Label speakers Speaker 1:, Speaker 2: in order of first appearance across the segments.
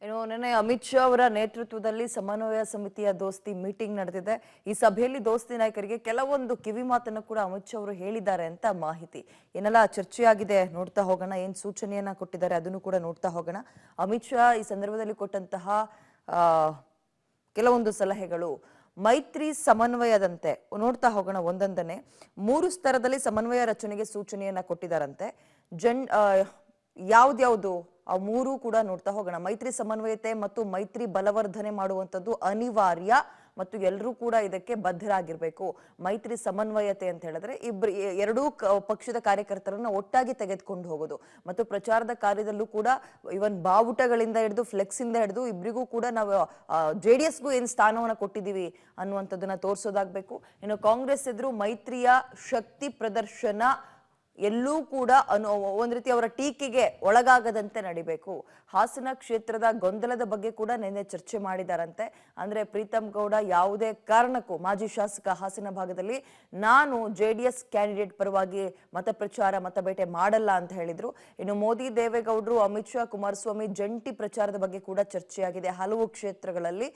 Speaker 1: ನಿನ್ನೆ ಅಮಿತ್ ಶಾ ಅವರ ನೇತೃತ್ವದಲ್ಲಿ ಸಮನ್ವಯ ಸಮಿತಿಯ ದೋಸ್ತಿ ಮೀಟಿಂಗ್ ನಡೆದಿದೆ. ಈ ಸಭೆಯಲ್ಲಿ ದೋಸ್ತಿ ನಾಯಕರಿಗೆ ಕೆಲವೊಂದು ಕಿವಿ ಮಾತನ್ನು ಕೂಡ ಅಮಿತ್ ಶಾ ಅವರು ಹೇಳಿದ್ದಾರೆ ಅಂತ ಮಾಹಿತಿ. ಏನೆಲ್ಲ ಚರ್ಚೆಯಾಗಿದೆ ನೋಡ್ತಾ ಹೋಗೋಣ, ಏನ್ ಸೂಚನೆಯನ್ನ ಕೊಟ್ಟಿದ್ದಾರೆ ಅದನ್ನು ಕೂಡ ನೋಡ್ತಾ ಹೋಗೋಣ. ಅಮಿತ್ ಶಾ ಈ ಸಂದರ್ಭದಲ್ಲಿ ಕೊಟ್ಟಂತಹ ಕೆಲವೊಂದು ಸಲಹೆಗಳು ಮೈತ್ರಿ ಸಮನ್ವಯದಂತೆ ನೋಡ್ತಾ ಹೋಗೋಣ. ಒಂದೊಂದನೆ 3 ಸ್ತರದಲ್ಲಿ ಸಮನ್ವಯ ರಚನೆಗೆ ಸೂಚನೆಯನ್ನ ಕೊಟ್ಟಿದ್ದಾರಂತೆ. ಯಾವ್ದ್ಯಾವ್ದು ಆ 3 ಕೂಡ ನೋಡ್ತಾ ಹೋಗೋಣ. ಮೈತ್ರಿ ಸಮನ್ವಯತೆ ಮತ್ತು ಮೈತ್ರಿ ಬಲವರ್ಧನೆ ಮಾಡುವಂಥದ್ದು ಅನಿವಾರ್ಯ ಮತ್ತು ಎಲ್ಲರೂ ಕೂಡ ಇದಕ್ಕೆ ಬದ್ಧರಾಗಿರ್ಬೇಕು. ಮೈತ್ರಿ ಸಮನ್ವಯತೆ ಅಂತ ಹೇಳಿದ್ರೆ ಎರಡೂ ಪಕ್ಷದ ಕಾರ್ಯಕರ್ತರನ್ನ ಒಟ್ಟಾಗಿ ತೆಗೆದುಕೊಂಡು ಹೋಗೋದು ಮತ್ತು ಪ್ರಚಾರದ ಕಾರ್ಯದಲ್ಲೂ ಕೂಡ ಇವನ್ ಬಾವುಟಗಳಿಂದ ಹಿಡಿದು ಫ್ಲೆಕ್ಸ್ ಇಂದ ಹಿಡಿದು ಇಬ್ಬರಿಗೂ ಕೂಡ ನಾವು JDSಗೂ ಏನ್ ಸ್ಥಾನವನ್ನ ಕೊಟ್ಟಿದ್ದೀವಿ ಅನ್ನುವಂಥದ್ದನ್ನ ತೋರಿಸೋದಾಗಬೇಕು. ಇನ್ನು ಕಾಂಗ್ರೆಸ್ ಎದುರು ಮೈತ್ರಿಯ ಶಕ್ತಿ ಪ್ರದರ್ಶನ ಎಲ್ಲೂ ಕೂಡ ಒಂದ್ ರೀತಿ ಅವರ ಟೀಕೆಗೆ ಒಳಗಾಗದಂತೆ ನಡಿಬೇಕು. ಹಾಸನ ಕ್ಷೇತ್ರದ ಗೊಂದಲದ ಬಗ್ಗೆ ಕೂಡ ನಿನ್ನೆ ಚರ್ಚೆ ಮಾಡಿದಾರಂತೆ. ಅಂದ್ರೆ ಪ್ರೀತಮ್ ಗೌಡ ಯಾವುದೇ ಕಾರಣಕ್ಕೂ ಮಾಜಿ ಶಾಸಕ ಹಾಸನ ಭಾಗದಲ್ಲಿ ನಾನು JDS ಕ್ಯಾಂಡಿಡೇಟ್ ಪರವಾಗಿ ಮತಬೇಟೆ ಮಾಡಲ್ಲ ಅಂತ ಹೇಳಿದ್ರು. ಇನ್ನು ಮೋದಿ, ದೇವೇಗೌಡರು, ಅಮಿತ್ ಶಾ, ಕುಮಾರಸ್ವಾಮಿ ಜಂಟಿ ಪ್ರಚಾರದ ಬಗ್ಗೆ ಕೂಡ ಚರ್ಚೆಯಾಗಿದೆ. ಹಲವು ಕ್ಷೇತ್ರಗಳಲ್ಲಿ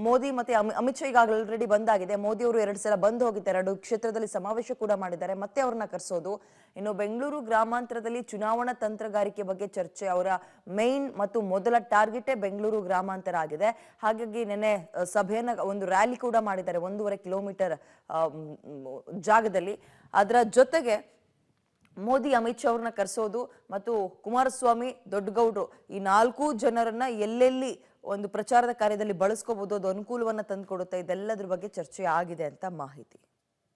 Speaker 1: ಮೋದಿ ಮತ್ತೆ ಅಮಿತ್ ಶಾ ಈಗಾಗಲೇ ಆಲ್ರೆಡಿ ಬಂದಾಗಿದೆ. ಮೋದಿ ಅವರು 2 ಸಲ ಬಂದು ಹೋಗಿದ್ದಾರೆ. 2 ಕ್ಷೇತ್ರದಲ್ಲಿ ಸಮಾವೇಶ ಕೂಡ ಮಾಡಿದ್ದಾರೆ. ಮತ್ತೆ ಅವ್ರನ್ನ ಕರೆಸೋದು. ಇನ್ನು ಬೆಂಗಳೂರು ಗ್ರಾಮಾಂತರದಲ್ಲಿ ಚುನಾವಣಾ ತಂತ್ರಗಾರಿಕೆ ಬಗ್ಗೆ ಚರ್ಚೆ. ಅವರ ಮೈನ್ ಮತ್ತು ಮೊದಲ ಟಾರ್ಗೆಟೇ ಬೆಂಗಳೂರು ಗ್ರಾಮಾಂತರ ಆಗಿದೆ. ಹಾಗಾಗಿ ನಿನ್ನೆ ಸಭೆಯನ್ನ ಒಂದು ರ್ಯಾಲಿ ಕೂಡ ಮಾಡಿದ್ದಾರೆ 1.5 ಕಿಲೋಮೀಟರ್ ಜಾಗದಲ್ಲಿ. ಅದರ ಜೊತೆಗೆ ಮೋದಿ, ಅಮಿತ್ ಶಾ ಅವ್ರನ್ನ ಕರೆಸೋದು ಮತ್ತು ಕುಮಾರಸ್ವಾಮಿ, ದೊಡ್ಡಗೌಡರು ಈ 4 ಜನರನ್ನ ಎಲ್ಲೆಲ್ಲಿ ಒಂದು ಪ್ರಚಾರದ ಕಾರ್ಯದಲ್ಲಿ ಬಳಸ್ಕೋಬಹುದು, ಅದು ಅನುಕೂಲವನ್ನ ತಂದುಕೊಡುತ್ತೆ. ಇದೆಲ್ಲದ್ರ ಬಗ್ಗೆ ಚರ್ಚೆ ಆಗಿದೆ ಅಂತ ಮಾಹಿತಿ.